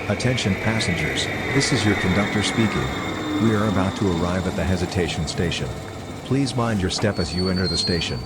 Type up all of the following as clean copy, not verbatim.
Attention passengers, this is your conductor speaking. We are about to arrive at the hesitation station. Please mind your step as you enter the station.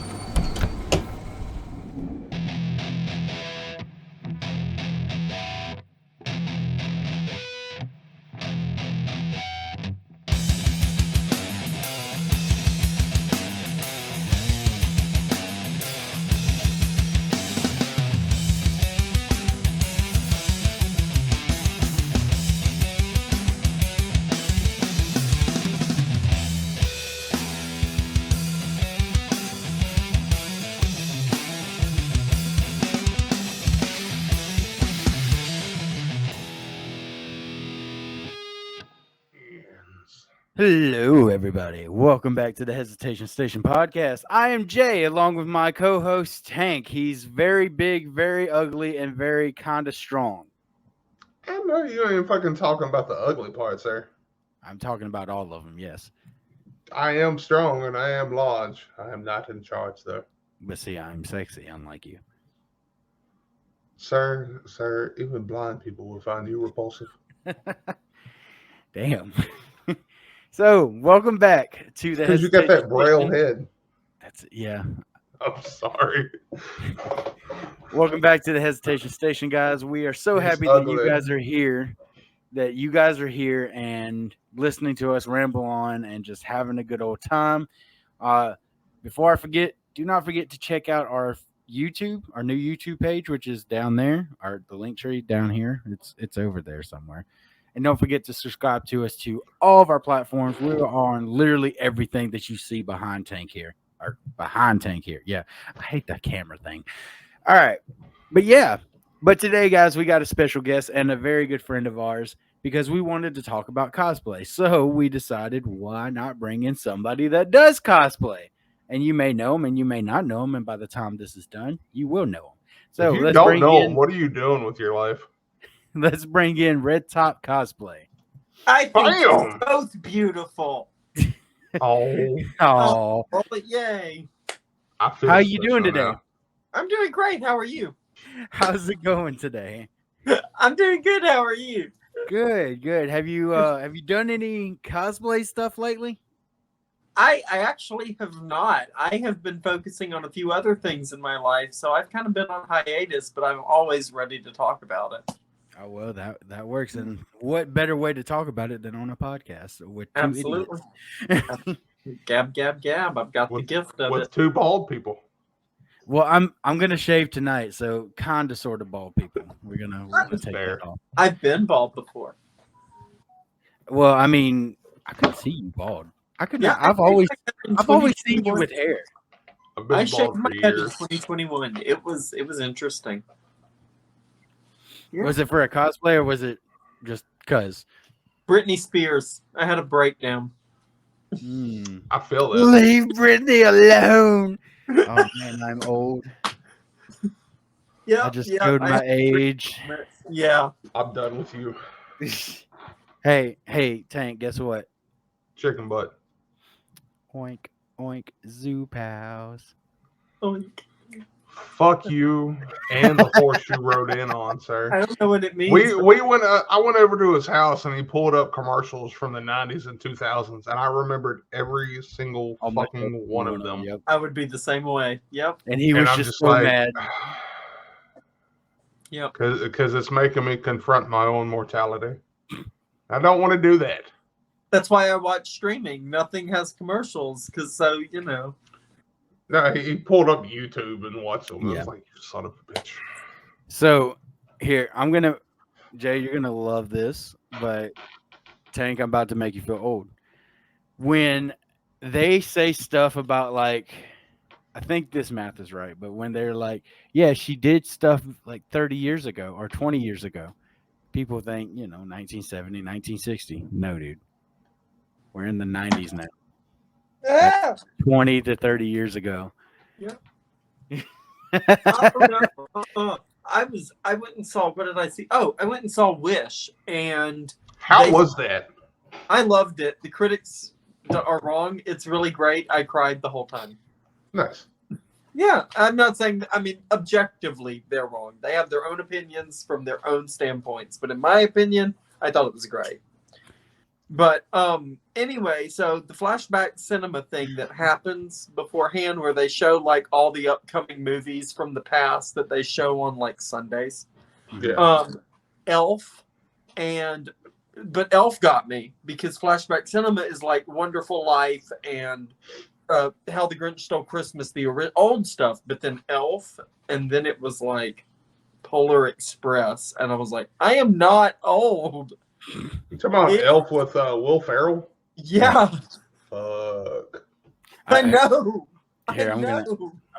Hello, everybody. Welcome back to the Hesitation Station podcast. I am Jay, along with my co-host Tank. He's very big, very ugly, and very kind of strong. I know you ain't fucking talking about the ugly part, sir. I'm talking about all of them, yes. I am strong and I am large. I am not in charge, though. But see, I'm sexy, unlike you. Sir, even blind people will find you repulsive. Damn. So, welcome back to the Because you got that braille head. Yeah. I'm sorry. Welcome back to the Hesitation Station, guys. We are so happy that you guys are here. That you guys are here and listening to us ramble on and just having a good old time. Before I forget, do not forget to check out our YouTube, our new YouTube page, which is down there. The link tree down here. It's over there somewhere. And don't forget to subscribe to us to all of our platforms. We are on literally everything that you see behind Tank here. Or behind Tank here. Yeah. I hate that camera thing. All right. But today, guys, we got a special guest and a very good friend of ours because we wanted to talk about cosplay. So we decided, why not bring in somebody that does cosplay? And you may know him and you may not know him. And by the time this is done, you will know him. So if you don't know him, what are you doing with your life? Let's bring in Redtop Cosplay. I think you're both beautiful. Oh, yay! How you doing today? Now. I'm doing great. How are you? How's it going today? I'm doing good. How are you? Good. Have you done any cosplay stuff lately? I actually have not. I have been focusing on a few other things in my life, so I've kind of been on hiatus, but I'm always ready to talk about it. Oh, well, that works. And what better way to talk about it than on a podcast with two Absolutely. idiots? Gab. I've got the gift of with it. Two bald people. Well, I'm gonna shave tonight, so kind of sort of bald people. We're gonna take that off. I've been bald before. Well, I mean, I could see you bald. I could. Yeah, I've always seen you with hair. I shaved my head in 2021. It was interesting. Yeah. Was it for a cosplay or was it just because? Britney Spears. I had a breakdown. I feel that. Leave Britney alone. Oh man, I'm old. Yeah, I just showed my age. Yeah, I'm done with you. Hey, Tank. Guess what? Chicken butt. Oink, oink, zoo pals. Oink. Fuck you and the horse you rode in on, sir. I don't know what it means. We went. I went over to his house and he pulled up commercials from the 90s and 2000s, and I remembered every single fucking one of them. Yep. I would be the same way. Yep. And he was just so mad. Yep. Because it's making me confront my own mortality. I don't want to do that. That's why I watch streaming. Nothing has commercials, so. No, he pulled up YouTube and watched them. Yeah. I was like, you son of a bitch. So, here, Jay, you're going to love this, but Tank, I'm about to make you feel old. When they say stuff about, like, I think this math is right, but when they're like, yeah, she did stuff like 30 years ago or 20 years ago, people think, 1970, 1960. No, dude. We're in the 90s now. 20 to 30 years ago. Yeah. I went and saw, what did I see? Oh, I went and saw Wish, and how was that? I loved it. The critics are wrong. It's really great. I cried the whole time. Nice. Yeah, I'm not saying. I mean, objectively, they're wrong. They have their own opinions from their own standpoints. But in my opinion, I thought it was great. But anyway, so the flashback cinema thing that happens beforehand, where they show like all the upcoming movies from the past that they show on like Sundays. Yeah. Elf, but Elf got me because flashback cinema is like Wonderful Life and How the Grinch Stole Christmas, the old stuff. But then Elf, and then it was like Polar Express, and I was like, I am not old. You talking about Elf with Will Ferrell? Yeah. Fuck. I know. Here, I'm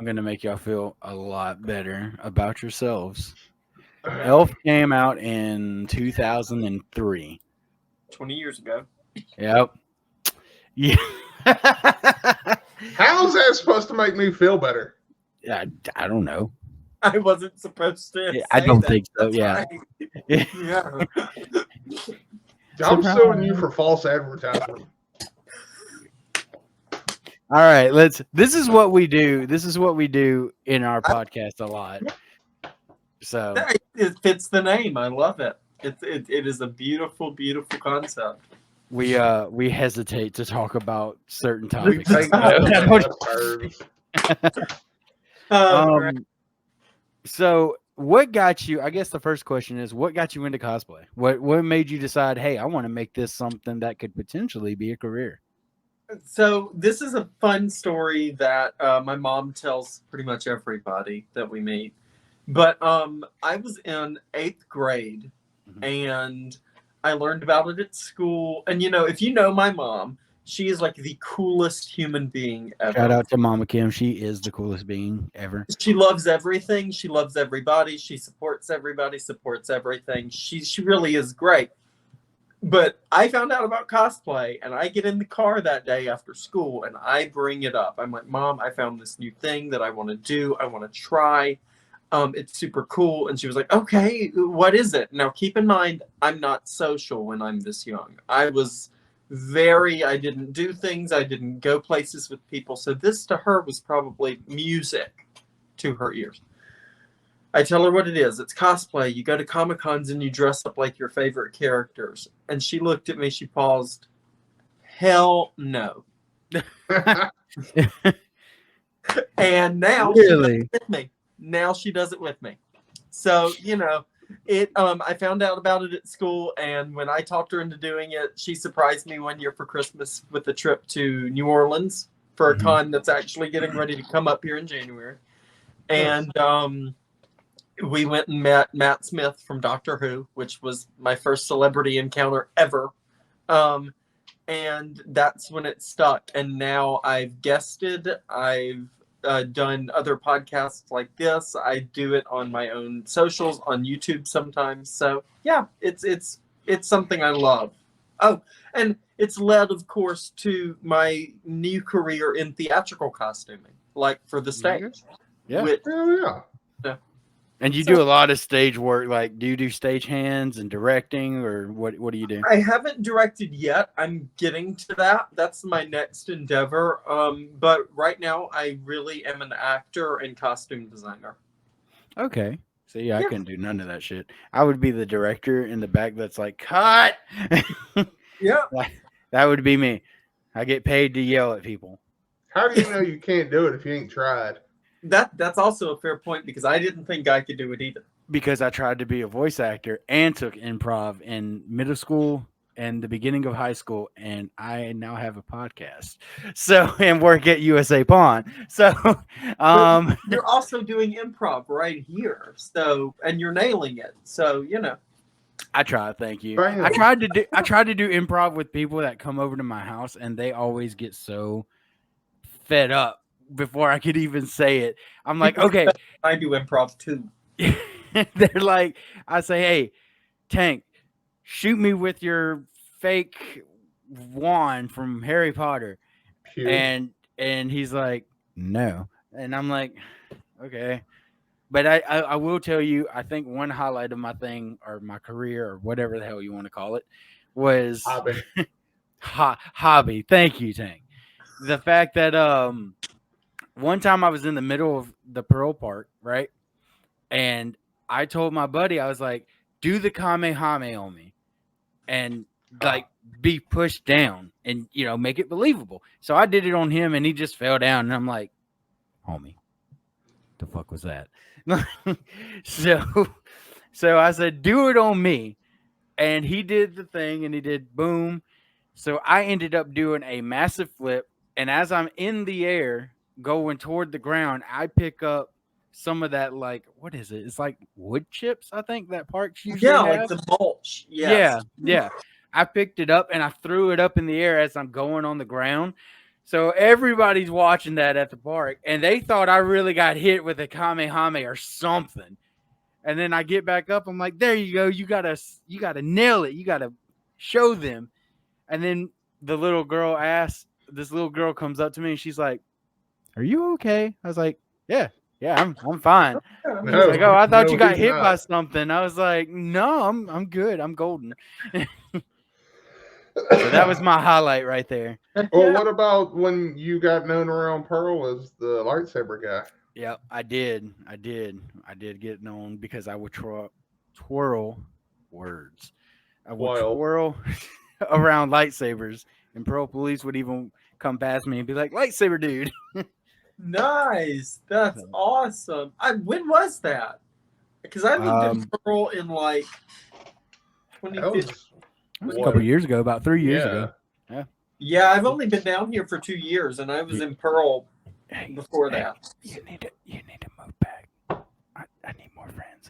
gonna make y'all feel a lot better about yourselves. Elf came out in 2003. 20 years ago. Yep. Yeah. How is that supposed to make me feel better? I don't know. I wasn't supposed to. I don't that. think so. That's Yeah. right. Yeah. I'm suing you for false advertising. All right, this is what we do. This is what we do in our podcast a lot. So it fits the name. I love it. It is a beautiful, beautiful concept. we hesitate to talk about certain We topics. take So what got you? I guess the first question is, what got you into cosplay? What made you decide, hey, I want to make this something that could potentially be a career? So this is a fun story that my mom tells pretty much everybody that we meet. But I was in 8th grade, and I learned about it at school. And, if you know my mom, she is like the coolest human being ever. Shout out to Mama Kim. She is the coolest being ever. She loves everything. She loves everybody. She supports everybody, supports everything. She really is great. But I found out about cosplay, and I get in the car that day after school, and I bring it up. I'm like, Mom, I found this new thing that I want to do. I want to try. It's super cool. And she was like, okay, what is it? Now, keep in mind, I'm not social when I'm this young. I didn't do things. I didn't go places with people. So this to her was probably music to her ears. I tell her what it is. It's cosplay. You go to Comic-Cons and you dress up like your favorite characters. And she looked at me. She paused. Hell no. And now she does it with me. Now she does it with me. So, I found out about it at school. And when I talked her into doing it, she surprised me one year for Christmas with a trip to New Orleans for a con that's actually getting ready to come up here in January. And we went and met Matt Smith from Doctor Who, which was my first celebrity encounter ever. And that's when it stuck. And now I've guested. I've done other podcasts like this. I do it on my own socials, on YouTube sometimes. So yeah, it's something I love. Oh, and it's led, of course, to my new career in theatrical costuming, like for the stage. Yeah. Yeah. And you do a lot of stage work. Like, do you do stage hands and directing, or what do you do? I haven't directed yet. I'm getting to that. That's my next endeavor. But right now, I really am an actor and costume designer. Okay. See, I couldn't do none of that shit. I would be the director in the back that's like, cut! Yeah. That would be me. I get paid to yell at people. How do you know you can't do it if you ain't tried? That's also a fair point, because I didn't think I could do it either. Because I tried to be a voice actor and took improv in middle school and the beginning of high school, and I now have a podcast. So, and work at USA Pawn. So, you're also doing improv right here. So, and you're nailing it. So, I tried. Thank you. Bam. I tried to do improv with people that come over to my house, and they always get so fed up before I could even say it. I'm like, okay. I do improv too. They're like, I say, hey, Tank, shoot me with your fake wand from Harry Potter. Pew. And he's like, no. And I'm like, okay. But I will tell you, I think one highlight of my thing, or my career, or whatever the hell you want to call it, was Hobby. hobby. Thank you, Tank. The fact that one time I was in the middle of the Pearl Park, right? And I told my buddy, I was like, do the Kamehameha on me and like be pushed down and, make it believable. So I did it on him and he just fell down. And I'm like, homie, the fuck was that? So I said, do it on me. And he did the thing and he did boom. So I ended up doing a massive flip. And as I'm in the air going toward the ground, I pick up some of that, like, what is it? It's like wood chips, I think, that parks usually have. Like the mulch. Yes. Yeah. I picked it up and I threw it up in the air as I'm going on the ground. So everybody's watching that at the park, and they thought I really got hit with a Kamehameha or something. And then I get back up. I'm like, there you go. You gotta nail it. You gotta show them. And then this little girl comes up to me and she's like, are you okay? I was like, yeah, I'm fine. No, like, oh, I thought you got he's hit not. by something. I was like, no, I'm good. I'm golden. So that was my highlight right there. Well, what about when you got known around Pearl as the lightsaber guy? Yep, I did get known because I would twirl words. I would twirl around lightsabers, and Pearl police would even come past me and be like, "Lightsaber dude." Nice, that's awesome. When was that? Because I lived in Pearl in like 2015. It was a couple of years ago, about 3 years ago. Yeah, I've only been down here for 2 years, and I was in Pearl before that. You need to move back. I need more friends.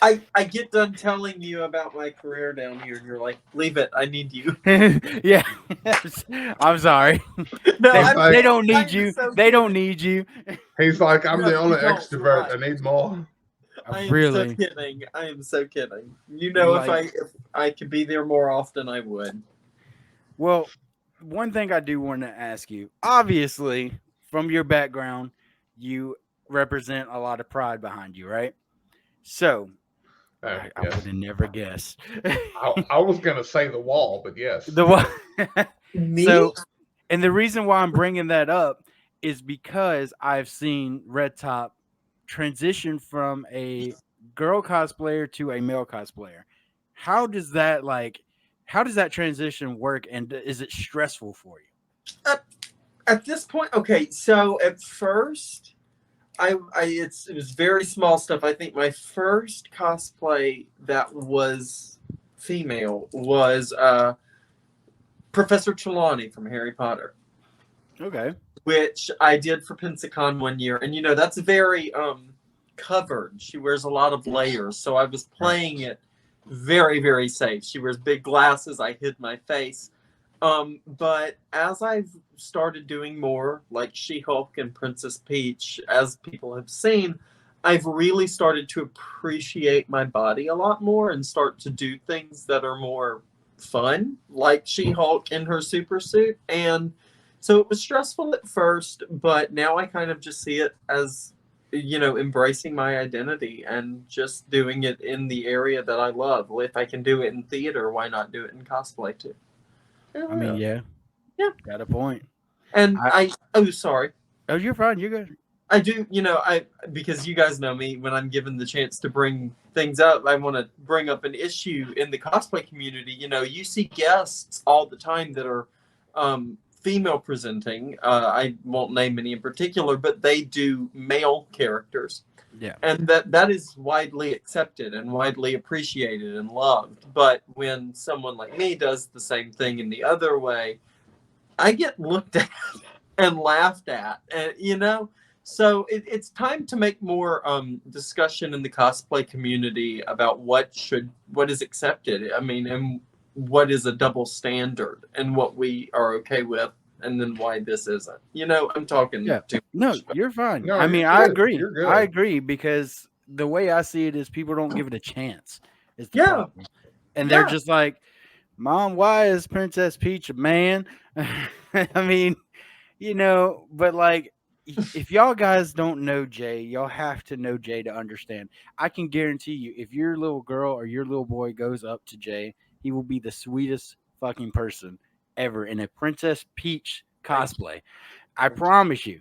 I get done telling you about my career down here, and you're like, leave it. I need you. Yeah, I'm sorry. No, they don't need you. So they don't need you. He's like, I'm the only don't, extrovert. right. I need more. I am Really? so kidding. I am so kidding. You know, if I could be there more often, I would. Well, one thing I do want to ask you, obviously, from your background, you represent a lot of pride behind you, right? So, I would have never guessed. I was going to say the wall, but yes. The wall. Me? So, and the reason why I'm bringing that up is because I've seen Redtop transition from a girl cosplayer to a male cosplayer. How does that transition work, and is it stressful for you? At this point, okay, so at first it was very small stuff. I think my first cosplay that was female was Professor Trelawney from Harry Potter. Okay. Which I did for Pensacon one year. And, that's very covered. She wears a lot of layers. So I was playing it very, very safe. She wears big glasses. I hid my face. But as I've started doing more, like She-Hulk and Princess Peach, as people have seen, I've really started to appreciate my body a lot more and start to do things that are more fun, like She-Hulk in her super suit. And so it was stressful at first, but now I kind of just see it as, embracing my identity and just doing it in the area that I love. Well, if I can do it in theater, why not do it in cosplay too? I mean, yeah. Got a point. And sorry. Oh, you're fine. You're good. I do, because you guys know me, when I'm given the chance to bring things up, I want to bring up an issue in the cosplay community. You see guests all the time that are female presenting. I won't name any in particular, but they do male characters. Yeah. And that is widely accepted and widely appreciated and loved. But when someone like me does the same thing in the other way, I get looked at and laughed at, and so it's time to make more discussion in the cosplay community about what is accepted. I mean, and what is a double standard and what we are okay with, and then why this isn't. I'm talking. Too no, much. you're fine. No, I mean, you're I good. agree. You're good. I agree, because the way I see it is people don't give it a chance. Is the problem. And they're just like, Mom, why is Princess Peach a man? I mean, but like, if y'all guys don't know Jay, y'all have to know Jay to understand. I can guarantee you, if your little girl or your little boy goes up to Jay, he will be the sweetest fucking person ever in a Princess Peach cosplay. I promise you.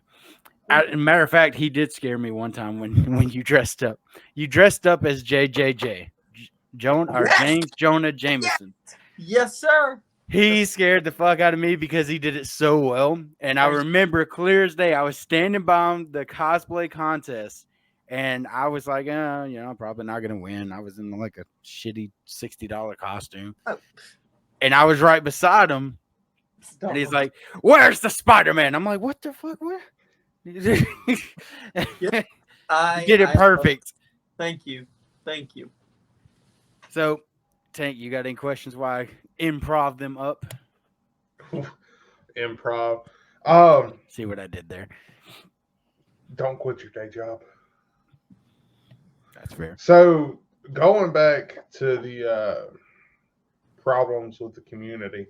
As a matter of fact, he did scare me one time when you dressed up. You dressed up as JJJ, James Jonah Jameson. Yes, sir. He scared the fuck out of me because he did it so well. And I remember clear as day, I was standing by the cosplay contest, and I was like, I'm probably not gonna win. I was in like a shitty $60 costume, and I was right beside him, and he's like, "Where's the Spider-Man?" I'm like, "What the fuck? Where?" You did it perfect. Thank you. So, Tank, you got any questions? Why I improv them up? Improv. See what I did there? Don't quit your day job. That's fair. So going back to the problems with the community,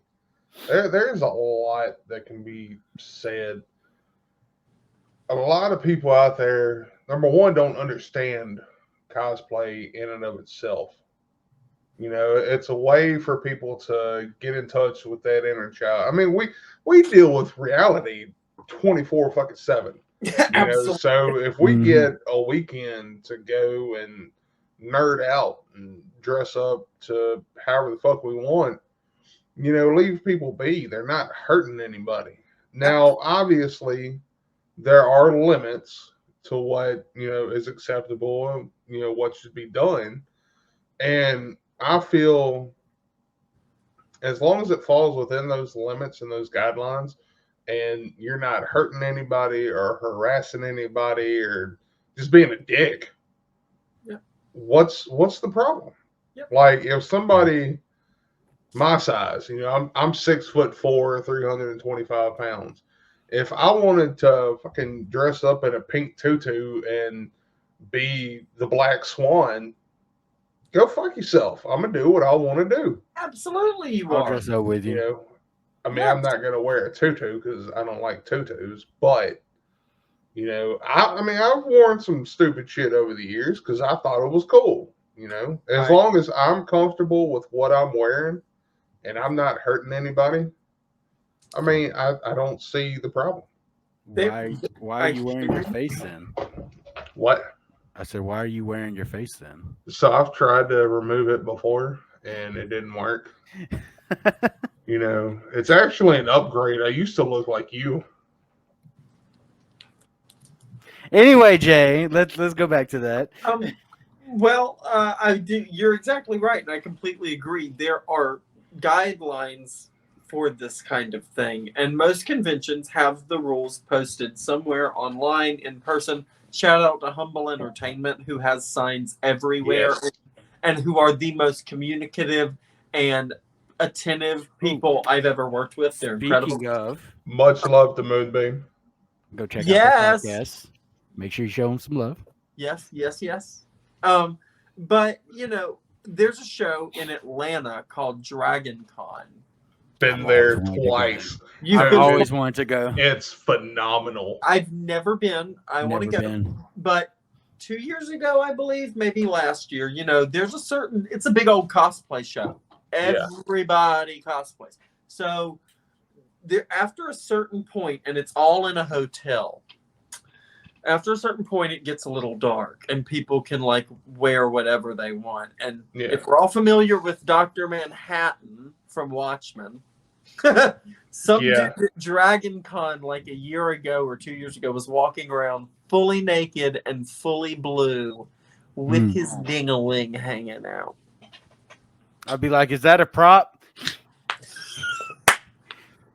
there's a lot that can be said. A lot of people out there, number one, don't understand cosplay in and of itself. You know, it's a way for people to get in touch with that inner child. I mean, we deal with reality 24/7. So if we get a weekend to go and nerd out and dress up to however the fuck we want, leave people be. They're not hurting anybody. Now, obviously, there are limits to what is acceptable, what should be done, and I feel as long as it falls within those limits and those guidelines, and you're not hurting anybody or harassing anybody or just being a dick, what's the problem? Like if somebody my size, I'm 6'4", 325 pounds. If I wanted to fucking dress up in a pink tutu and be the Black Swan, go fuck yourself. I'm gonna do what I want to do. Absolutely, I'll dress up with you. I'm not gonna wear a tutu because I don't like tutus. But I've worn some stupid shit over the years because I thought it was cool. As long as I'm comfortable with what I'm wearing and I'm not hurting anybody, I don't see the problem. Why are you wearing your face then? What? I said, why are you wearing your face then? So I've tried to remove it before and it didn't work. It's actually an upgrade. I used to look like you. Anyway, Jay, let's go back to that. I do. You're exactly right, and I completely agree. There are guidelines for this kind of thing, and most conventions have the rules posted somewhere online, in person. Shout out to Humble Entertainment, who has signs everywhere, and who are the most communicative and attentive people I've ever worked with. They're incredible. Speaking of, much love to Moonbeam. Go check out the podcast. Make sure you show them some love. Yes. But there's a show in Atlanta called Dragon Con. Been there twice. I've always wanted to go. It's phenomenal. I've never been. I want to go. But 2 years ago, I believe, maybe last year, there's it's a big old cosplay show. Everybody cosplays. So after a certain point, and it's all in a hotel, after a certain point, it gets a little dark and people can wear whatever they want. And if we're all familiar with Dr. Manhattan from Watchmen, some dude at Dragon Con a year ago or 2 years ago was walking around fully naked and fully blue with his ding-a-ling hanging out. I'd be like, is that a prop?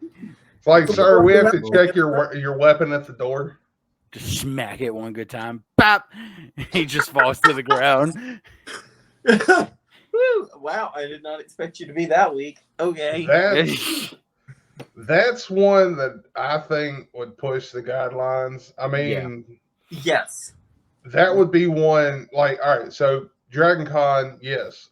It's like, sir, we have to check your weapon at the door. Just smack it one good time. Pop! He just falls to the ground. Wow, I did not expect you to be that weak. Okay. That's one that I think would push the guidelines. Yes. That would be one, all right, so Dragon Con, yes.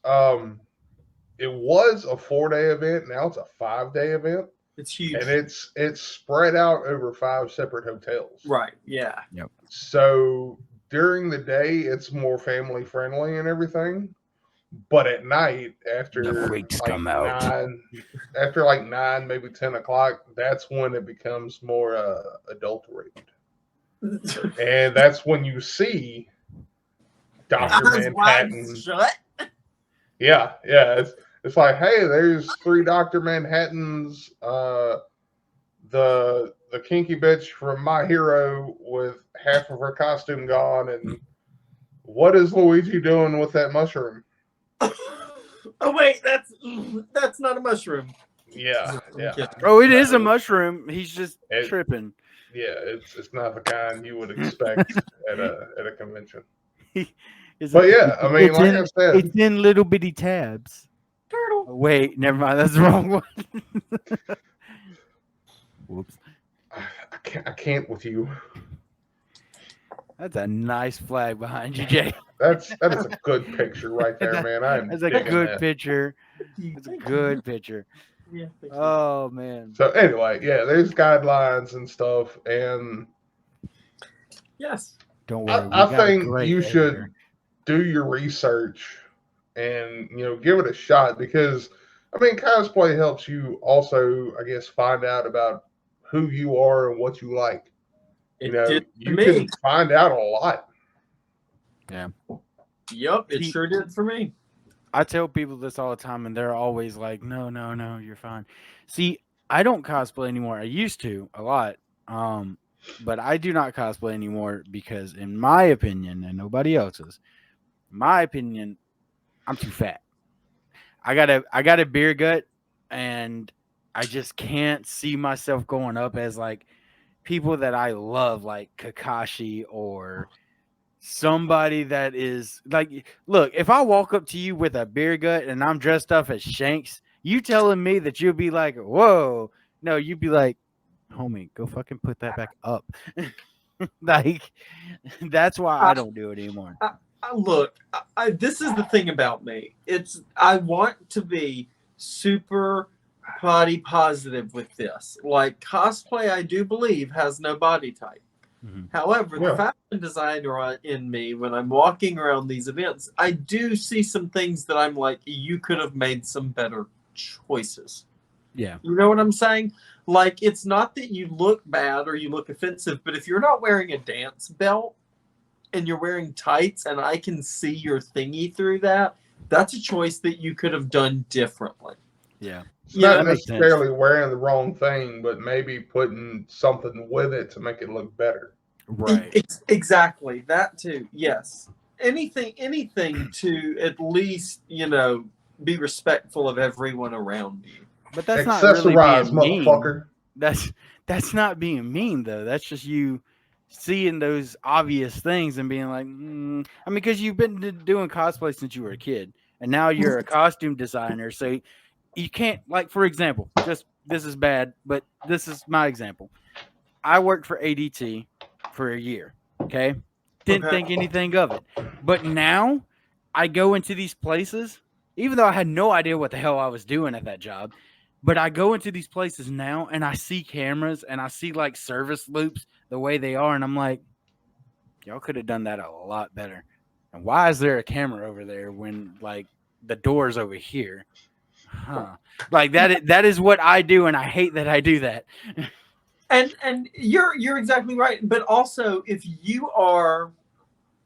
It was a 4-day event. Now it's a 5-day event. It's huge. And it's spread out over 5 separate hotels. Right. Yeah. Yep. So during the day, it's more family friendly and everything. But at night, after The freaks like come out. 9, maybe 10 o'clock, that's when it becomes more adulterated. And that's when you see Dr. Eyes wide Manhattan. shut. Yeah. It's like, hey, there's 3 Dr. Manhattans, the kinky bitch from My Hero with half of her costume gone, and what is Luigi doing with that mushroom? Oh wait, that's not a mushroom. Yeah. Oh, it is a mushroom. He's just tripping. Yeah, it's not the kind you would expect at a convention. But yeah, I mean, like I said, it's in little bitty tabs. Turtle. Oh, wait, never mind. That's the wrong one. Whoops. I can't with you. That's a nice flag behind you, Jay. That is a good picture right there, man. That's a good picture. It's a good picture. Yeah. Oh man. So anyway, yeah, there's guidelines and stuff, and yes, don't worry. I think you should do your research and give it a shot, because I mean, cosplay helps you also, I guess, find out about who you are and what you like. You can find out a lot. Yeah. Yep, it sure did for me. I tell people this all the time, and they're always like, no, you're fine. See, I don't cosplay anymore. I used to a lot. But I do not cosplay anymore because, in my opinion, and nobody else's, my opinion, I'm too fat. I got a beer gut, and I just can't see myself going up as like people that I love, like Kakashi or somebody that is like, look, if I walk up to you with a beer gut and I'm dressed up as Shanks, you telling me that you'll be like, whoa, no, you'd be like, homie, go fucking put that back up. Like, that's why I don't do it anymore. Look, this is the thing about me. I want to be super body positive with this. Like, cosplay, I do believe, has no body type. Mm-hmm. However, the fashion designer in me, when I'm walking around these events, I do see some things that I'm like, you could have made some better choices. Yeah. You know what I'm saying? Like, it's not that you look bad or you look offensive, but if you're not wearing a dance belt and you're wearing tights and I can see your thingy through that, that's a choice that you could have done differently. Yeah. It's not necessarily wearing the wrong thing, but maybe putting something with it to make it look better. Right. Exactly. That too. Yes. Anything to at least, be respectful of everyone around you. But that's not really being mean. Motherfucker. That's not being mean, though. That's just you seeing those obvious things and being like, I mean, because you've been doing cosplay since you were a kid, and now you're a costume designer, so you can't, like, for example, just this is bad, but this is my example. I worked for ADT for a year. Okay, didn't think anything of it, but now I go into these places, even though I had no idea what the hell I was doing at that job. But I go into these places now and I see cameras and I see like service loops the way they are. And I'm like, y'all could have done that a lot better. And why is there a camera over there when like the door's over here? Huh. Like that is what I do. And I hate that I do that. And you're exactly right. But also, if you are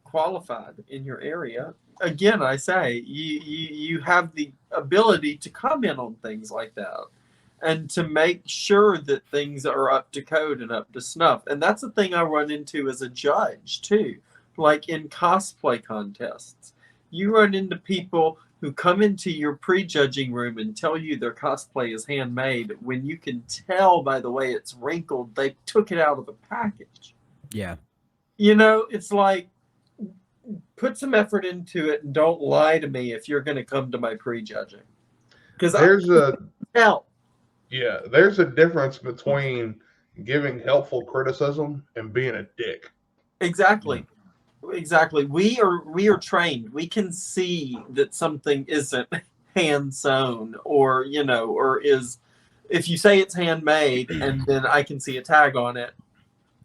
qualified in your area, again, I say you have the ability to comment on things like that and to make sure that things are up to code and up to snuff. And that's the thing I run into as a judge too. Like in cosplay contests, you run into people who come into your prejudging room and tell you their cosplay is handmade when you can tell by the way it's wrinkled, they took it out of the package. Yeah. It's like, put some effort into it and don't lie to me if you're going to come to my prejudging. Because there's a difference between giving helpful criticism and being a dick. Exactly. We are trained. We can see that something isn't hand sewn or is, if you say it's handmade and then I can see a tag on it,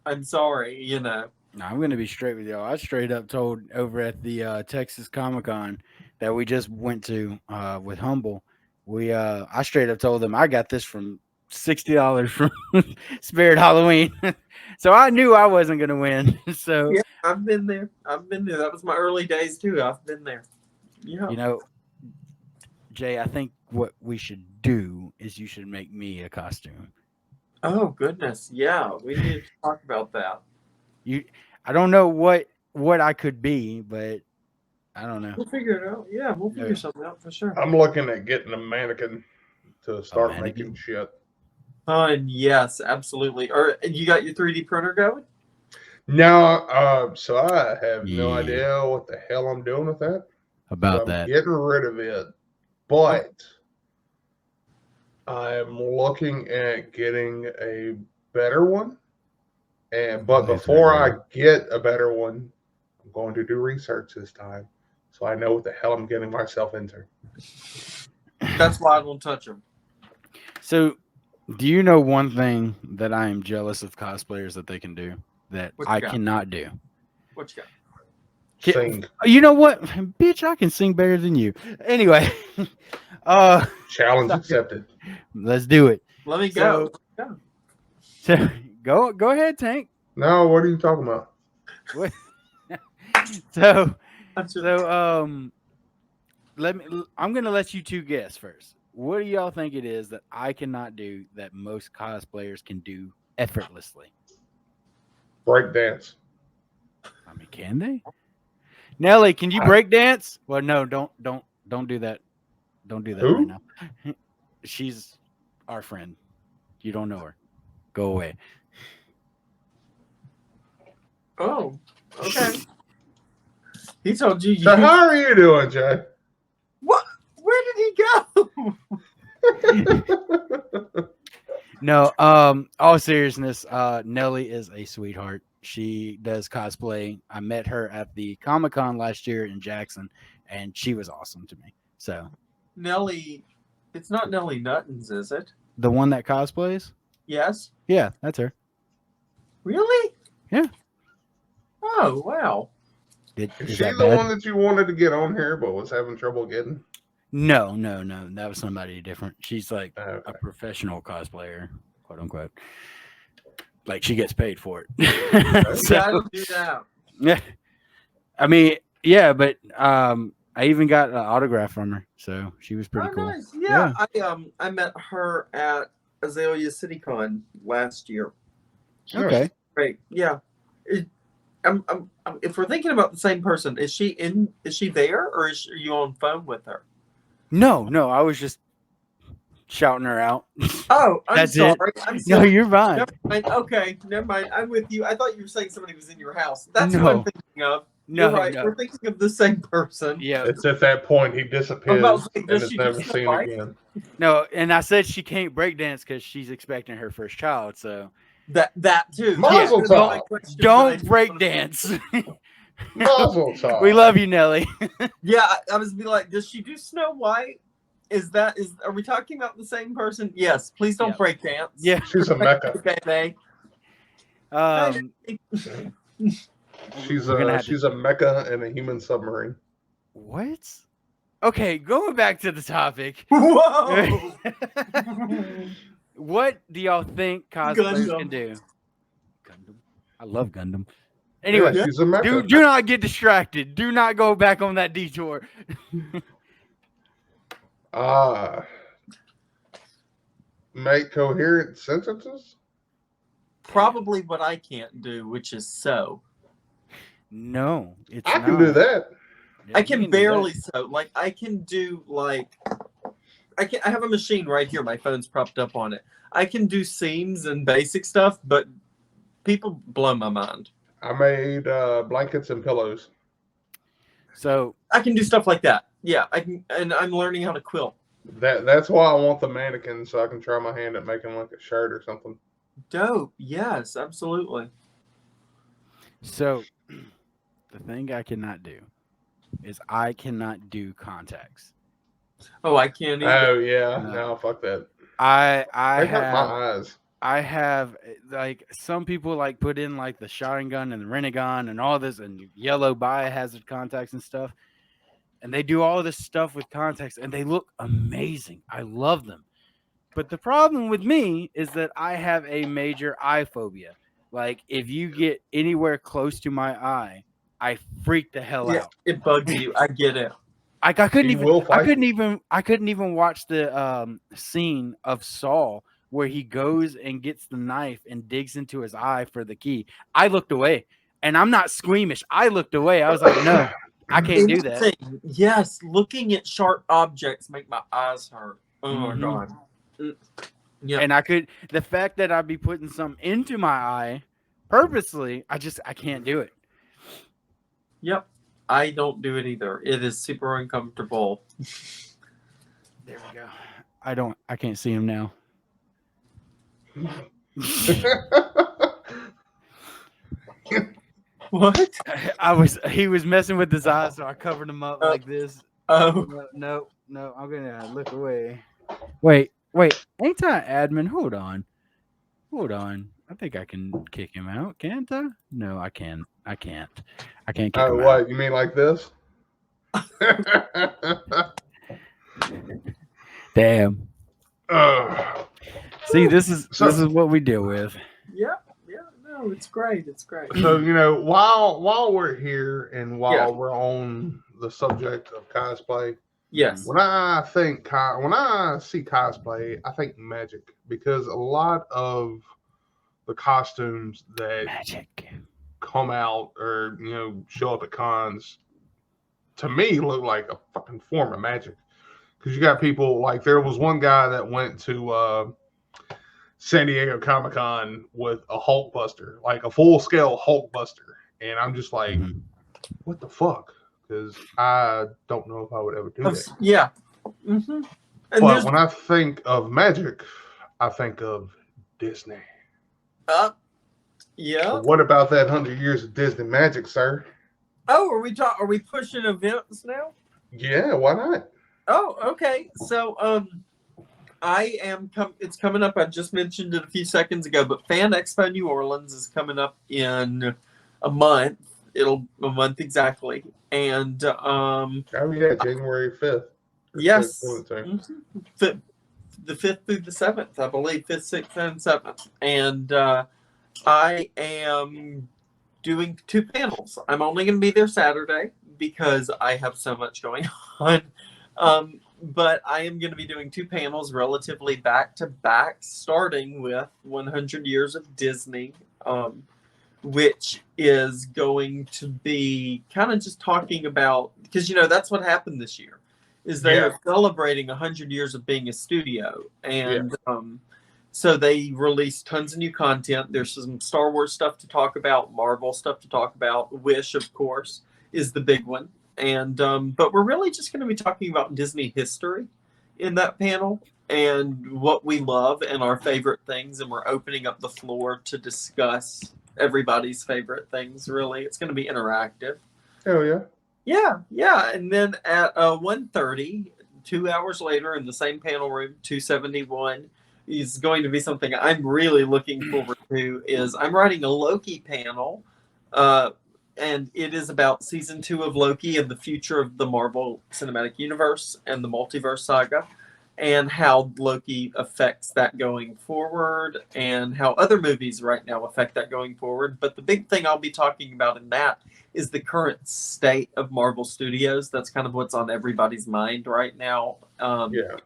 I'm sorry, No, I'm going to be straight with y'all. I straight up told over at the Texas Comic-Con that we just went to with Humble, I straight up told them I got this from $60 from Spirit Halloween. So I knew I wasn't gonna win. So Yeah, I've been there. That was my early days too. I've been there. Yeah. you know, Jay, I think what we should do is you should make me a costume. Oh goodness, yeah. We need to talk about that. I don't know what I could be, but I don't know. We'll figure it out. Yeah, we'll figure something out for sure. I'm looking at getting a mannequin to start mannequin? making shit. Yes, absolutely. Or you got your 3D printer going? No, so I have no Yeah. idea what the hell I'm doing with that. About I'm that. getting rid of it, but I'm looking at getting a better one. But before I get a better one, I'm going to do research this time, so I know what the hell I'm getting myself into. That's why I don't touch them. So, do you know one thing that I am jealous of cosplayers that they can do that What you I got? cannot do? What you got? Sing. You know what, bitch? I can sing better than you. Anyway, Challenge accepted. let's do it. Let me go. So, go ahead, Tank. No, what are you talking about? What? So, That's it. I'm gonna let you two guess first. What do y'all think it is that I cannot do that most cosplayers can do effortlessly? Break dance. I mean, can they? Nelly, can you break dance? Well, no, don't do that. Don't do that Who? right now. She's our friend. You don't know her. Go away. Oh, okay. He told you. So how are you doing, Jay? What? Where did he go? No, all seriousness, Nelly is a sweetheart. She does cosplay. I met her at the Comic-Con last year in Jackson, and she was awesome to me. So Nelly, it's not Nelly Nuttons, is it? the one that cosplays? Yes. Yeah, that's her. Really? Yeah. Oh wow. Is Is she that the bad? one that you wanted to get on here but was having trouble getting? No. That was somebody different. She's like Okay. a professional cosplayer, quote unquote. Like she gets paid for it. So, Yeah, I don't do that. yeah. I mean, yeah, but I even got an autograph from her, so she was pretty cool. Nice. Yeah, I met her at Azalea CityCon last year. Okay. Right. Yeah. If we're thinking about the same person, is she there, or are you on phone with her? No, I was just shouting her out. Oh, I'm That's sorry. it. I'm No, sorry. you're fine. Never mind. Okay, never mind. I'm with you. I thought you were saying somebody was in your house. That's No. what I'm thinking of. No, You're right. no. We're thinking of the same person. Yeah. It's at that point he I'm disappears about to say, and does is she never just seen like- again. No, and I said she can't break dance because she's expecting her first child. So That too. Mazel That's my tov. question, don't but I break just wanna- dance. Mazel tov. We love you, Nelly. Yeah, I was be like, does she do Snow White? Are we talking about the same person? Yes. Please don't Yeah. break dance. Yeah. She's a mecca. Okay. She's we're gonna have she's a mecca and a human submarine. What? Okay, going back to the topic. Whoa. What do y'all think cosplayers Gundam. can do? Gundam. I love Gundam. Anyway, Yeah, she's a mecca. do not get distracted. Do not go back on that detour. Make coherent sentences? Probably what I can't do, which is sew. No, it's I can not. do that. Yeah, I you can do barely that. sew. Like I can do like I have a machine right here. My phone's propped up on it. I can do seams and basic stuff, but people blow my mind. I made blankets and pillows. So I can do stuff like that. Yeah, I can, and I'm learning how to quilt. That's why I want the mannequin so I can try my hand at making like a shirt or something. Dope. Yes, absolutely. So the thing I cannot do is I cannot do contacts. Oh, I can't either. Oh yeah, No. no, fuck that. I They hurt have my eyes. I have like some people like put in like the shotgun and the Renegon and all this and yellow biohazard contacts and stuff. and they do all this stuff with context, and they look amazing. I love them. But the problem with me is that I have a major eye phobia. Like, if you get anywhere close to my eye, I freak the hell out. It bugs you. I get it. Like, I couldn't I even watch the scene of Saul where he goes and gets the knife and digs into his eye for the key. I looked away, and I'm not squeamish. I looked away. I was like, no, I can't do that. Yes, looking at sharp objects make my eyes hurt. Oh my God. Yeah. And the fact that I'd be putting something into my eye purposely, I can't do it. Yep. I don't do it either. It is super uncomfortable. There we go. I can't see him now. What? He was messing with his eyes, so I covered him up like this. Oh. No, I'm gonna look away. Wait, ain't I admin? Hold on. I think I can kick him out, can't I? No, I can't. I can't kick him what? out. You mean like this? Damn. See, this is what we deal with. Yeah. No, it's great. It's great. So, while we're here and while we're on the subject of cosplay, yes. When I see cosplay, I think magic, because a lot of the costumes that come out or show up at cons, to me, look like a fucking form of magic. Because you got people like, there was one guy that went to San Diego Comic-Con with a Hulkbuster, like a full-scale Hulkbuster, and I'm just like, what the fuck? Because I don't know if I would ever do that. Yeah. Mm-hmm. But when I think of magic, I think of Disney. Yeah. So what about that 100 years of Disney magic, sir? Oh, are we pushing events now? Yeah, why not? Oh, okay. So, it's coming up. I just mentioned it a few seconds ago, but Fan Expo New Orleans is coming up in a month. A month exactly. And January 5th. Yes. The 5th through the 7th, I believe, 5th, 6th, and 7th. And I am doing 2 panels. I'm only going to be there Saturday because I have so much going on. But I am going to be doing 2 panels relatively back to back, starting with 100 Years of Disney, which is going to be kind of just talking about, because that's what happened this year, is they are celebrating 100 years of being a studio, and so they released tons of new content. There's some Star Wars stuff to talk about, Marvel stuff to talk about. Wish, of course, is the big one. And but we're really just going to be talking about Disney history in that panel and what we love and our favorite things. And we're opening up the floor to discuss everybody's favorite things, really. It's going to be interactive. Hell yeah. Yeah. And then at 1:30, 2 hours later in the same panel room, 271, is going to be something I'm really looking forward to. Is I'm writing a Loki panel, and it is about season 2 of Loki and the future of the Marvel Cinematic Universe and the multiverse saga, and how Loki affects that going forward, and how other movies right now affect that going forward. But the big thing I'll be talking about in that is the current state of Marvel Studios. That's kind of what's on everybody's mind right now.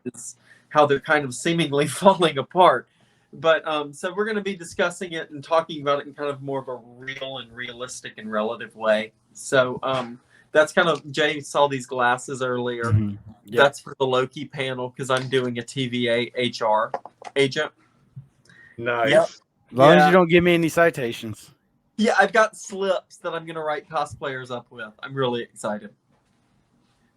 Is how they're kind of seemingly falling apart. But so we're going to be discussing it and talking about it in kind of more of a real and realistic and relative way. So that's kind of, Jay saw these glasses earlier. Mm-hmm. Yep. That's for the Loki panel because I'm doing a TVA HR agent. Nice. Yep. As long as you don't give me any citations. Yeah, I've got slips that I'm going to write cosplayers up with. I'm really excited.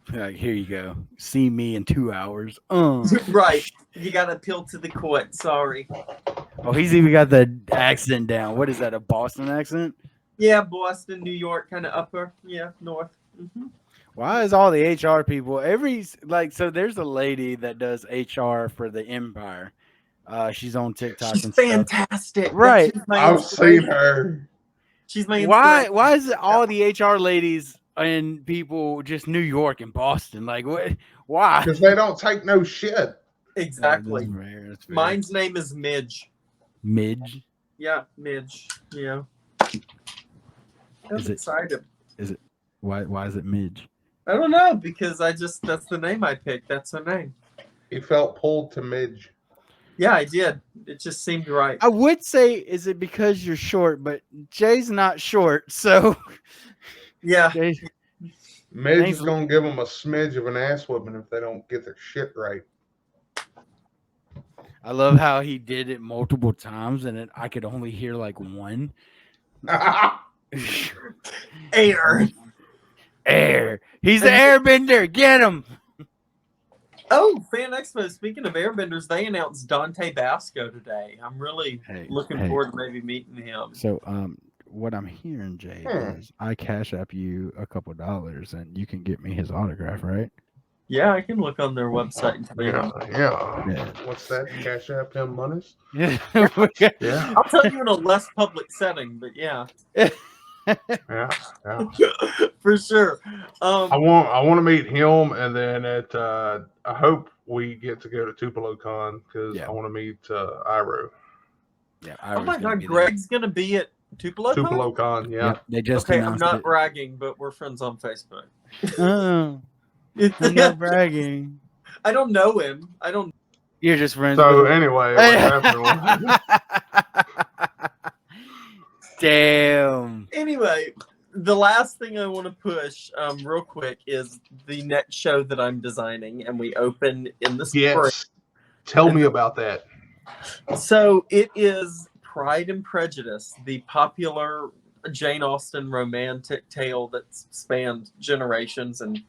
Here you go. See me in 2 hours. Right. You got to appeal to the court. Sorry. Oh, he's even got the accent down. What is that, a Boston accent? Yeah, Boston, New York, kind of upper. Yeah, north. Mm-hmm. Why is all the HR people so there's a lady that does HR for the Empire. She's on TikTok. She's and fantastic. Stuff. Right. I've seen her. She's my why is it all the HR ladies and people just New York and Boston. Like, what? Why? Because they don't take no shit. Exactly. That's fair. Mine's name is Midge. Midge. Yeah, Midge. Yeah. I'm Is it- excited. Why is it Midge? I don't know, because that's the name I picked. That's her name. He felt pulled to Midge. Yeah, I did. It just seemed right. I would say, is it because you're short? But Jay's not short, so Yeah. Jay, Midge Thanks. is going to give them a smidge of an ass whipping if they don't get their shit right. I love how he did it multiple times, and I could only hear like one. Air. Air. He's the airbender. Get him. Oh, Fan Expo. Speaking of airbenders, they announced Dante Basco today. I'm really looking forward to maybe meeting him. So, what I'm hearing, Jay, is I cash up you a couple dollars, and you can get me his autograph, right? Yeah, I can look on their website and tell you. Yeah. What's that? Cash app him monies? Yeah. Yeah. I'll tell you in a less public setting, but yeah. Yeah. For sure. I want to meet him, and then I hope we get to go to Tupelo Con because I want to meet Iro. Yeah. Oh my God, Greg's gonna be at Tupelo Con? Tupelo Con, yeah. Yep, they just Okay, I'm announced not it. bragging, but we're friends on Facebook. Oh, I'm not bragging. I don't know him. I don't. You're just friends. So with him. anyway, what's happening? Damn. Anyway, the last thing I want to push real quick is the next show that I'm designing, and we open in the spring. Yes. Tell me about that. So it is Pride and Prejudice, the popular Jane Austen romantic tale that's spanned generations and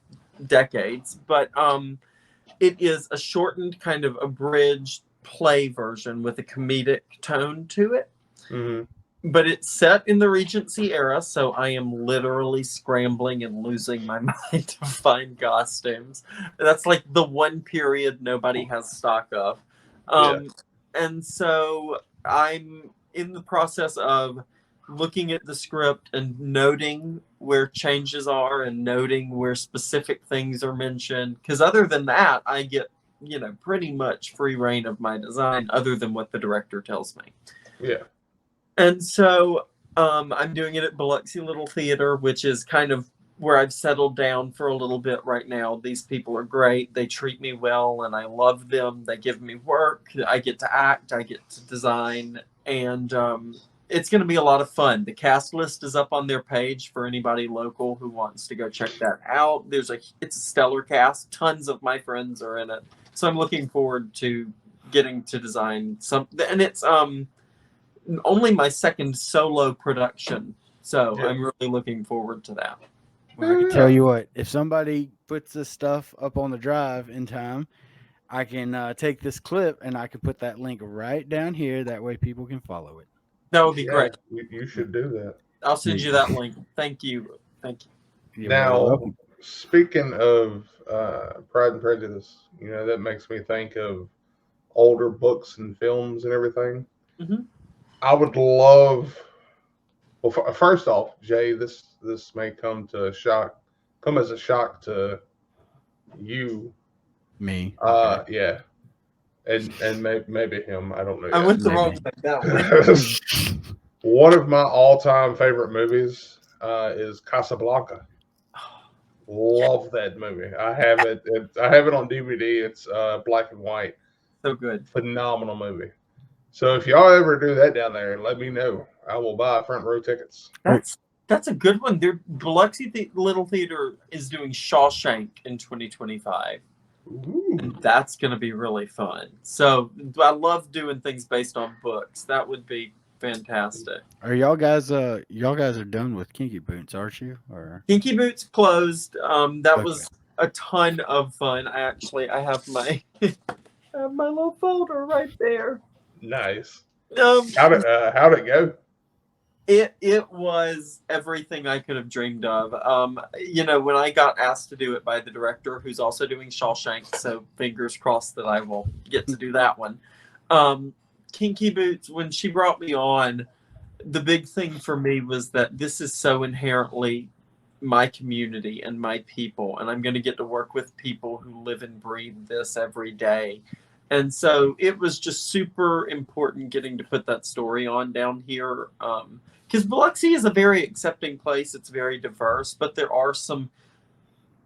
decades. But it is a shortened, kind of abridged play version with a comedic tone to it. Mm-hmm. But it's set in the Regency era, so I am literally scrambling and losing my mind to find costumes. That's like the one period nobody has stock of. And so I'm in the process of looking at the script and noting where changes are and noting where specific things are mentioned. Because other than that, I get, pretty much free reign of my design other than what the director tells me. Yeah. And so I'm doing it at Biloxi Little Theater, which is kind of where I've settled down for a little bit right now. These people are great. They treat me well, and I love them. They give me work. I get to act. I get to design. And it's going to be a lot of fun. The cast list is up on their page for anybody local who wants to go check that out. It's a stellar cast. Tons of my friends are in it. So I'm looking forward to getting to design something. And it's only my second solo production, so I'm really looking forward to that. Well, I can tell you what, if somebody puts this stuff up on the drive in time, I can take this clip and I can put that link right down here. That way people can follow it. That would be great. You should do that. I'll send you that link. Thank you. You're Now, welcome. speaking of Pride and Prejudice, that makes me think of older books and films and everything. Mm-hmm. I would love. Well, first off, Jay, this may come as a shock to you. Me. Yeah, and maybe him. I don't know. I went the wrong way that one. One of my all-time favorite movies is Casablanca. Love that movie. I have it. I have it on DVD. It's black and white. So good. Phenomenal movie. So if y'all ever do that down there, let me know. I will buy front row tickets. That's a good one. Biloxi Little Theater is doing Shawshank in 2025. Ooh. And that's going to be really fun. So I love doing things based on books. That would be fantastic. Are y'all guys are done with Kinky Boots, aren't you? Or Kinky Boots closed. That was a ton of fun. I have my my little folder right there. Nice. How'd it go? It was everything I could have dreamed of. When I got asked to do it by the director, who's also doing Shawshank, so fingers crossed that I will get to do that one. Kinky Boots, when she brought me on, the big thing for me was that this is so inherently my community and my people, and I'm going to get to work with people who live and breathe this every day. And so it was just super important getting to put that story on down here. Because Biloxi is a very accepting place. It's very diverse, but there are some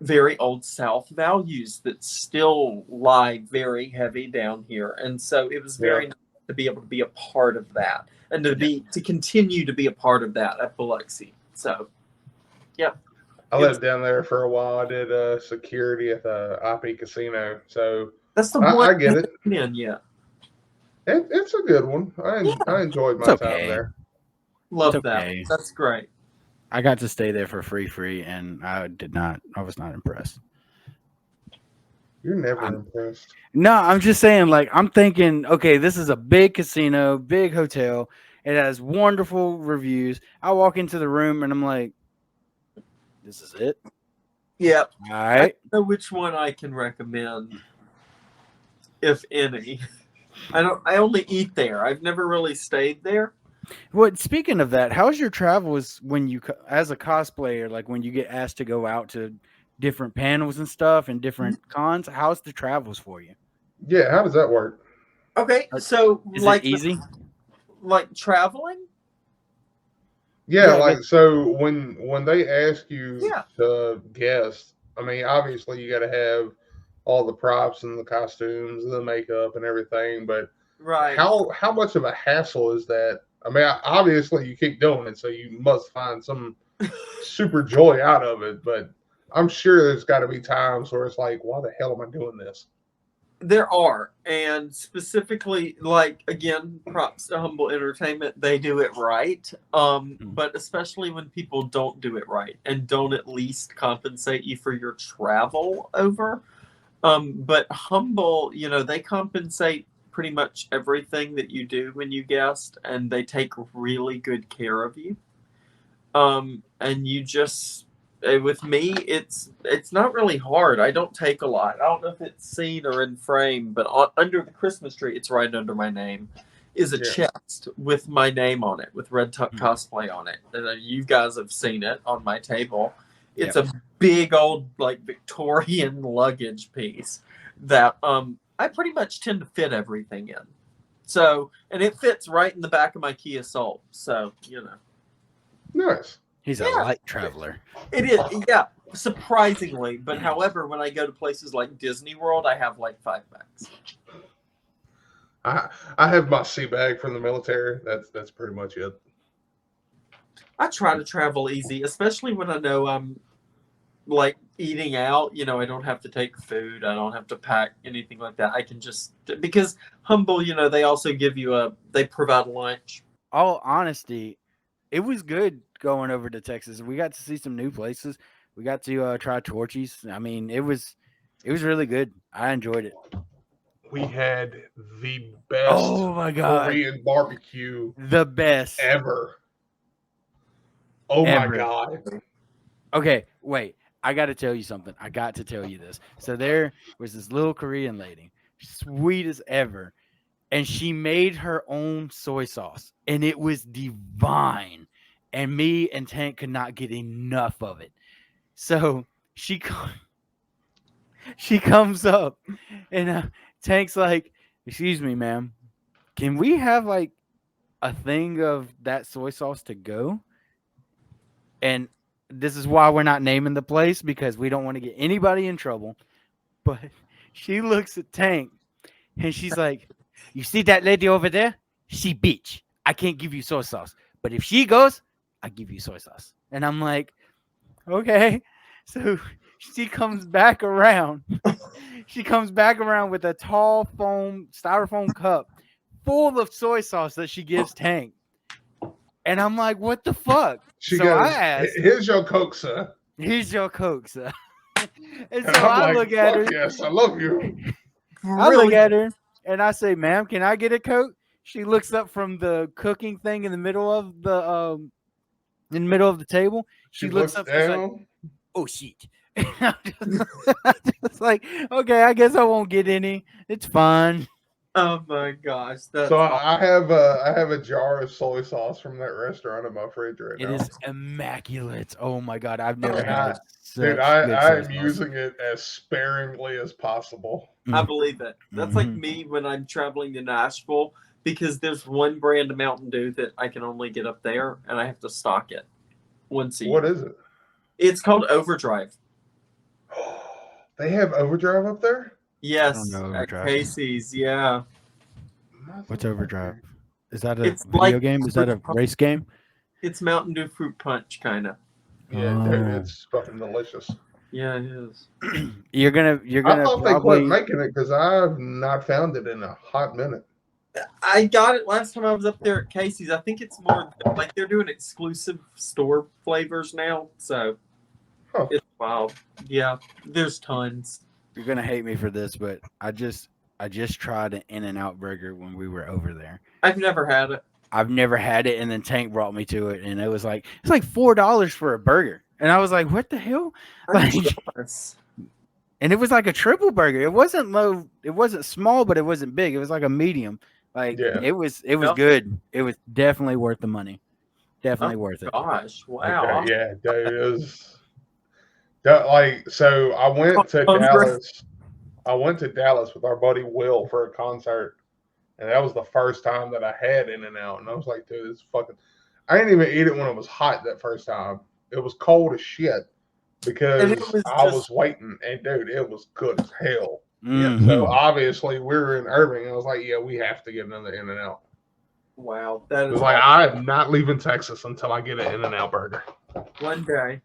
very old South values that still lie very heavy down here. And so it was very nice to be able to be a part of that and to continue to be a part of that at Biloxi. So, yeah. I lived down there for a while. I did security at the IP casino. So that's the one I get it. It's a good one. I enjoyed my time there. Love that. That's great. I got to stay there for free, and I was not impressed. You're never impressed. No, I'm just saying, like, I'm thinking, okay, this is a big casino, big hotel. It has wonderful reviews. I walk into the room, and I'm like, this is it? Yep. All right. I know which one I can recommend, if any. I only eat there. I've never really stayed there. Well, speaking of that, how's your travels when you, as a cosplayer, like when you get asked to go out to different panels and stuff and different cons? How's the travels for you? Yeah, how does that work? Okay, so is it easy? Like traveling? Yeah, like so when they ask you to guest, I mean, obviously you got to have all the props and the costumes and the makeup and everything, but how much of a hassle is that? I mean, obviously you keep doing it, so you must find some super joy out of it. But I'm sure there's got to be times where it's like, why the hell am I doing this? There are, and specifically, like, again, props to Humble Entertainment, they do it right. But especially when people don't do it right and don't at least compensate you for your travel over. But Humble, they compensate pretty much everything that you do when you guest, and they take really good care of you. And you just, with me, it's not really hard. I don't take a lot. I don't know if it's seen or in frame, but under the Christmas tree, it's right under my name, is a chest with my name on it, with Redtop Cosplay on it. And you guys have seen it on my table. It's a big old, like, Victorian luggage piece that I pretty much tend to fit everything in. So, and it fits right in the back of my Kia Soul. So, Nice. He's a light traveler. It is, surprisingly. But however, when I go to places like Disney World, I have like 5 bags. I have my sea bag from the military. That's pretty much it. I try to travel easy, especially when I know I'm like eating out. I don't have to take food. I don't have to pack anything like that. I can just, because Humble, they also give you they provide lunch. All honesty, it was good going over to Texas. We got to see some new places. We got to try Torchy's. I mean, it was really good. I enjoyed it. We had the best Korean barbecue ever. Oh my God. Okay, wait. I got to tell you something. I got to tell you this. So there was this little Korean lady, sweet as ever, and she made her own soy sauce, and it was divine. And me and Tank could not get enough of it. So she comes up, and Tank's like, "Excuse me, ma'am, can we have like a thing of that soy sauce to go?" And this is why we're not naming the place, because we don't want to get anybody in trouble. But she looks at Tank, and she's like, "You see that lady over there? She bitch. I can't give you soy sauce. But if she goes, I give you soy sauce." And I'm like, okay. So she comes back around. She comes back around with a tall styrofoam cup full of soy sauce that she gives Tank. And I'm like, what the fuck? I asked, "Here's your Coke, sir." Here's your Coke, sir. And so I look at her. Yes, I love you. I look at her and I say, "Ma'am, can I get a Coke?" She looks up from the cooking thing in the middle of the table. She looks up and like, "Oh shit." I'm just like, okay, I guess I won't get any. It's fine. Oh my gosh, that's So awesome. I have a jar of soy sauce from that restaurant in my fridge right It now. is immaculate. Oh my god, I've never And had dude, such good soy I'm sauce. using it as sparingly as possible. I believe it. That's like me when I'm traveling to Nashville because there's one brand of Mountain Dew that I can only get up there, and I have to stock it once a year. What is it? It's called Overdrive. They have Overdrive up there? Yes, know at Overdrive. Casey's. Yeah. What's Overdrive? Is that a It's video like game? Is that a race game? It's Mountain Dew fruit punch, kind of. Yeah, dude, Oh. it's fucking delicious. Yeah, it is. You're gonna I thought they quit probably making it because I've not found it in a hot minute. I got it last time I was up there at Casey's. I think it's more like they're doing exclusive store flavors now, so it's wild. Yeah, there's tons. you're gonna hate me for this, but I just tried an In-N-Out burger when we were over there. I've never had it. I've never had it, and then Tank brought me to it, and it was like it's like $4 for a burger, and I was like, "What the hell?" Like, and it was like a triple burger. It wasn't low, it wasn't small, but it wasn't big. It was like a medium. Like it was Yep. good. It was definitely worth the money. Definitely worth it. Gosh, wow. Okay, yeah, dude, it was like so. I went to Dallas. I went to Dallas with our buddy Will for a concert, and that was the first time that I had In-N-Out, and I was like, dude, this fucking. I didn't even eat it when it was hot that first time. It was cold as shit because I was waiting, and dude, it was good as hell. Mhm. So obviously we were in Irving, and I was like, yeah, we have to get another In-N-Out. Wow, that It is was like I am not leaving Texas until I get an In-N-Out burger. one day.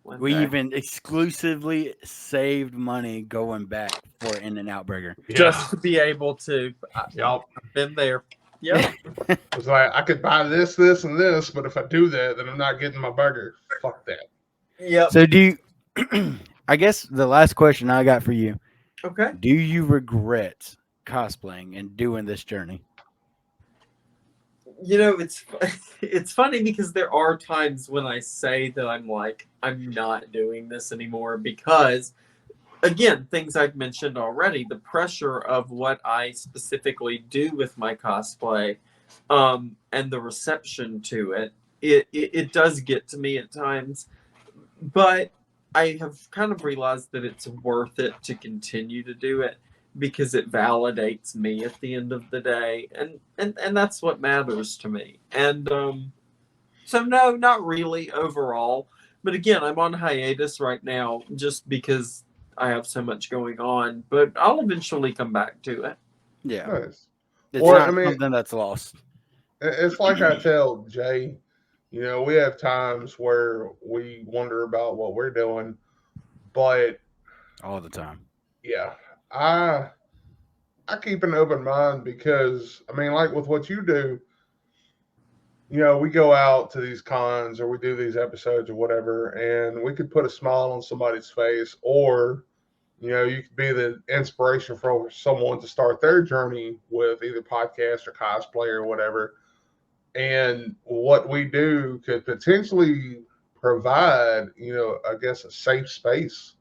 We even exclusively saved money going back for In-N-Out burger. Just to be able to. Y'all been there. Yeah. It's like I could buy this, this, and this, but if I do that, then I'm not getting my burger. Fuck that. Yeah. So do you? I guess the last question I got for you. Okay. Do you regret cosplaying and doing this journey? You know, it's funny because there are times when I say that I'm not doing this anymore because, again, things I've mentioned already, the pressure of what I specifically do with my cosplay, and the reception to it, it does get to me at times, but I have kind of realized that it's worth it to continue to do it because it validates me at the end of the day, and that's what matters to me. And so no, not really overall, but again, I'm on hiatus right now just because I have so much going on, but I'll eventually come back to it. Yeah, Nice. it's Well, not I mean- something that's lost. It's like I tell Jay, you know, we have times where we wonder about what we're doing, but All the time. yeah, I keep an open mind because I mean, like with what you do, you know, we go out to these cons or we do these episodes or whatever, and we could put a smile on somebody's face, or you know, you could be the inspiration for someone to start their journey with either podcast or cosplay or whatever. And what we do could potentially provide, you know, I guess a safe space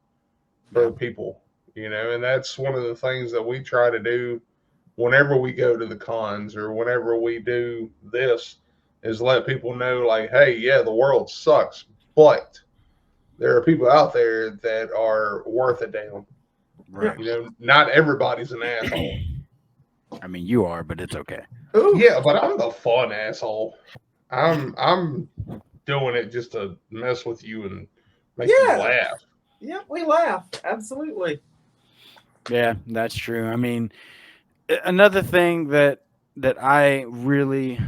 for people, you know, and that's one of the things that we try to do whenever we go to the cons or whenever we do this is let people know like, hey, yeah, the world sucks, but there are people out there that are worth a damn. Right. You know, not everybody's an asshole. I mean, you are, but it's okay. Ooh. Yeah, but I'm the fun asshole. I'm doing it just to mess with you and make you laugh. Yeah, we laugh. Absolutely. Yeah, that's true. I mean, another thing that I really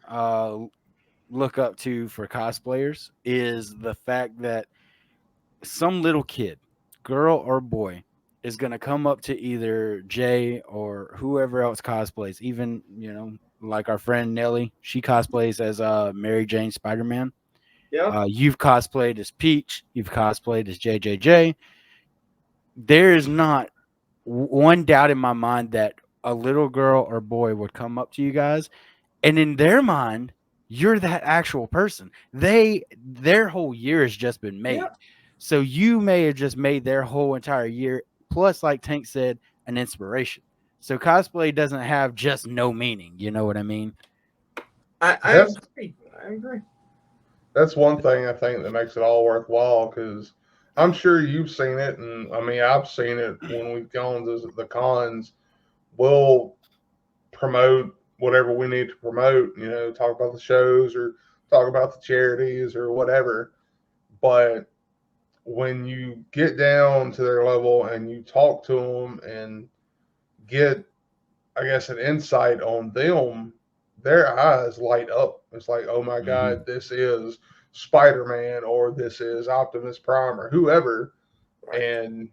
look up to for cosplayers is the fact that some little kid, girl or boy, is going to come up to either Jay or whoever else cosplays, even, you know, like our friend Nelly, she cosplays as Mary Jane Spider-Man. Yeah. You've cosplayed as Peach, you've cosplayed as JJJ. There is not one doubt in my mind that a little girl or boy would come up to you guys, and in their mind, you're that actual person. Their whole year has just been made. Yeah. So you may have just made their whole entire year, plus, like Tank said, an inspiration. So cosplay doesn't have just no meaning. You know what I mean? I That's- agree. I agree. That's one thing I think that makes it all worthwhile, because I'm sure you've seen it, and I mean I've seen it when we've gone to the cons. We'll promote whatever we need to promote, talk about the shows or talk about the charities or whatever. But when you get down to their level and you talk to them and get, I guess, an insight on them, their eyes light up. It's like, oh my God, this is Spider-Man, or this is Optimus Prime, or whoever. And,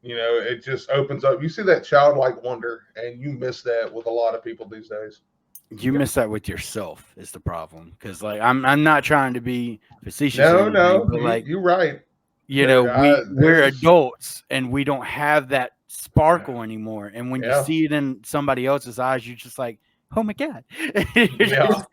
it just opens up. You see that childlike wonder, and you miss that with a lot of people these days. You miss that with yourself is the problem. Because like I'm not trying to be facetious. No, but like you're right. we're adults and we don't have that sparkle anymore. And when you see it in somebody else's eyes, you're just like, oh my God.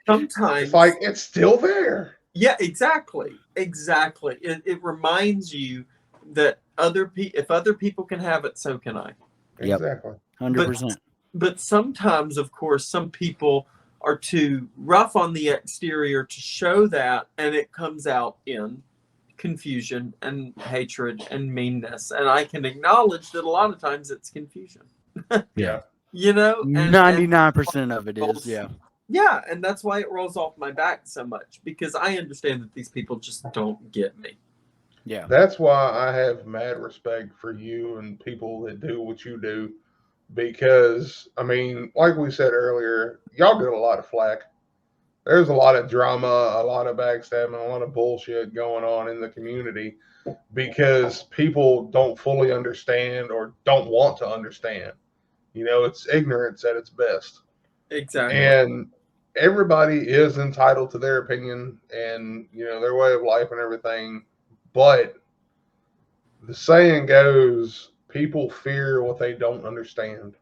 Sometimes it's like it's still there. Yeah, exactly. It reminds you that if other people can have it, so can I. Yep. Exactly. 100%. But sometimes, of course, some people are too rough on the exterior to show that, and it comes out in confusion and hatred and meanness. And I can acknowledge that a lot of times it's confusion. Yeah. 99% of it is, yeah. Yeah, and that's why it rolls off my back so much, because I understand that these people just don't get me. Yeah. That's why I have mad respect for you and people that do what you do. Because, I mean, like we said earlier, y'all get a lot of flack. There's a lot of drama, a lot of backstabbing, a lot of bullshit going on in the community because people don't fully understand or don't want to understand. It's ignorance at its best. Exactly. And everybody is entitled to their opinion and, their way of life and everything. But the saying goes, people fear what they don't understand.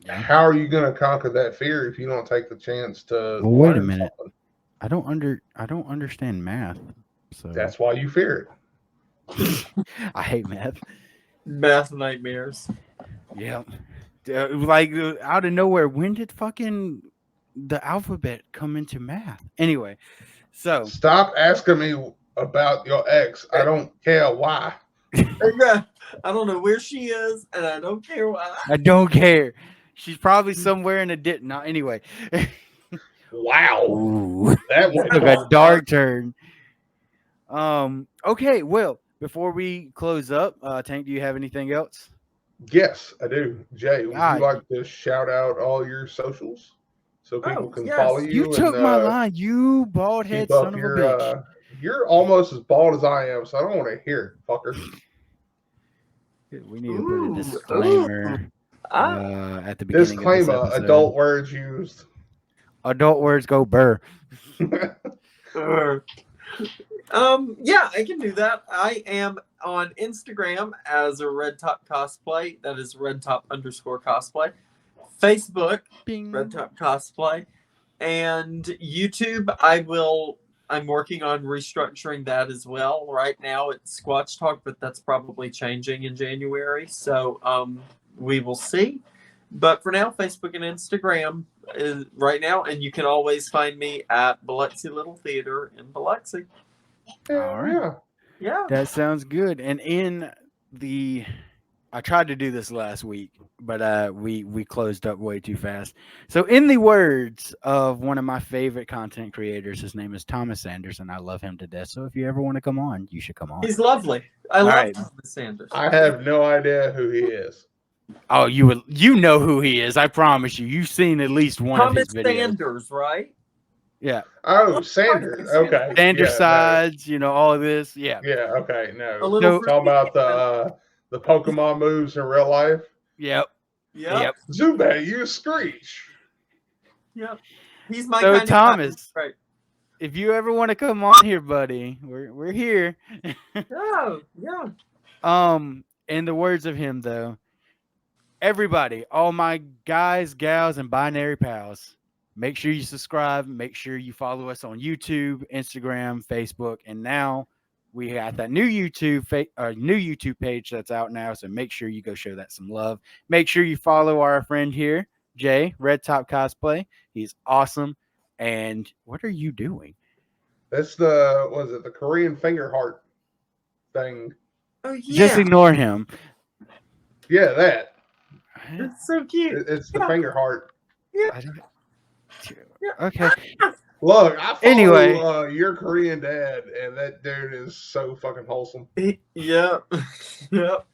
Yeah. How are you going to conquer that fear if you don't take the chance to wait a minute. Something? I don't understand math. So that's why you fear it. I hate math. Math nightmares. Yeah. Like out of nowhere, when did fucking the alphabet come into math? Anyway, so stop asking me about your ex. I don't care why. I don't know where she is, and I don't care why. I don't care. She's probably somewhere in a dip. No, anyway. Wow. Ooh. That went took a dark turn. Okay, well, before we close up, Tank, do you have anything else? Yes, I do. Jay, would you like to shout out all your socials so people can follow you? You took my line, you bald head son of a bitch. You're almost as bald as I am, so I don't want to hear it, fucker. We need to put a disclaimer at the beginning. Disclaimer: of this episode. Adult words used. Adult words go burr. Yeah, I can do that. I am on Instagram as a Redtop Cosplay. That is Redtop_cosplay. Facebook, Bing. Redtop Cosplay. And YouTube, I'm working on restructuring that as well. Right now it's Squatch Talk, but that's probably changing in January. So we will see. But for now, Facebook and Instagram is right now. And you can always find me at Biloxi Little Theater in Biloxi. All right. Yeah. That sounds good. And I tried to do this last week, but we closed up way too fast. So in the words of one of my favorite content creators, his name is Thomas Sanders, and I love him to death. So if you ever want to come on, you should come on. He's lovely. I love Thomas Sanders. I have no idea who he is. Oh, you know who he is. I promise you. You've seen at least one of his videos. Thomas Sanders, right? Yeah. Oh, Sanders. Okay. Sanders sides, all of this. Yeah. Yeah. Okay. No. So, talk about the Pokemon moves in real life. Yep. Zubat, you Screech. Yep. He's my so kind Thomas. Of right. If you ever want to come on here, buddy, we're here. Yeah. In the words of him, though, everybody, all my guys, gals, and binary pals, make sure you subscribe. Make sure you follow us on YouTube, Instagram, Facebook, and now we got that new YouTube page that's out now. So make sure you go show that some love. Make sure you follow our friend here, Jay, Redtop Cosplay. He's awesome. And what are you doing? That's the Korean finger heart thing. Oh yeah. Just ignore him. Yeah, that. It's so cute. It's the finger heart. Okay. Look, I follow Anyway. your Korean dad, and that dude is so fucking wholesome. Yep. Yep.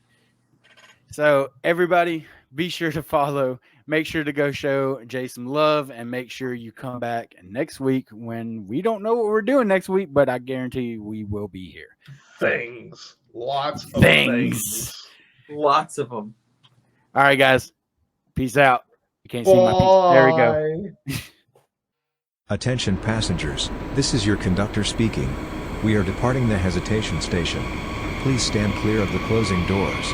So everybody, be sure to follow. Make sure to go show Jay some love, and make sure you come back next week when we don't know what we're doing next week, but I guarantee you we will be here. Things. Lots of things. Lots of them. All right, guys. Peace out. You can't see my piece. There we go. Attention passengers, this is your conductor speaking. We are departing the hesitation station. Please stand clear of the closing doors.